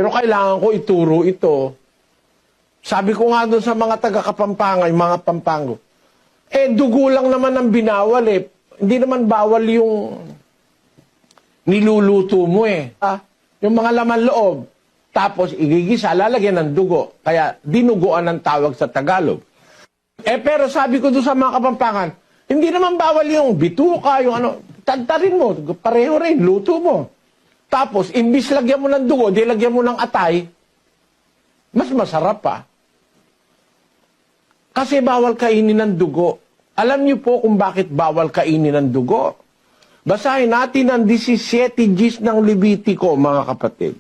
Pero kailangan ko ituro ito. Sabi ko nga doon sa mga taga-Kapampangan, mga Pampango, dugo lang naman ang binawal eh. Hindi naman bawal yung niluluto mo eh. Yung mga laman loob. Tapos igigisa, lalagyan ng dugo. Kaya dinuguan ang tawag sa Tagalog. Pero sabi ko doon sa mga Kapampangan, hindi naman bawal yung bituka, yung ano, tagtarin mo, pareho rin, luto mo. Tapos, imbis lagyan mo ng dugo, di lagyan mo ng atay, mas masarap pa. Kasi bawal kainin ng dugo. Alam niyo po kung bakit bawal kainin ng dugo? Basahin natin ang 17 Gs ng Levitico, mga kapatid.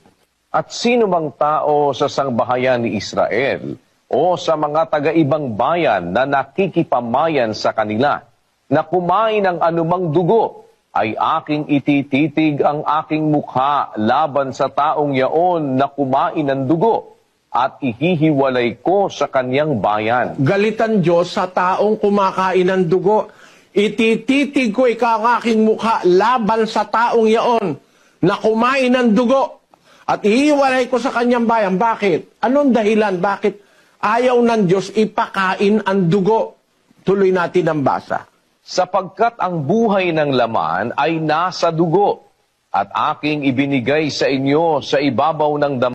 At sino mang tao sa sangbahayan ni Israel o sa mga taga-ibang bayan na nakikipamayan sa kanila na kumain ng anumang dugo, ay aking itititig ang aking mukha laban sa taong yaon na kumain ng dugo at ihihiwalay ko sa kanyang bayan. Galitan Diyos sa taong kumakain ng dugo. Itititig ko ikaw ang aking mukha laban sa taong yaon na kumain ng dugo at ihiwalay ko sa kanyang bayan. Bakit? Anong dahilan? Bakit ayaw ng Diyos ipakain ang dugo? Tuloy natin ang basa. Sapagkat ang buhay ng laman ay nasa dugo at aking ibinigay sa inyo sa ibabaw ng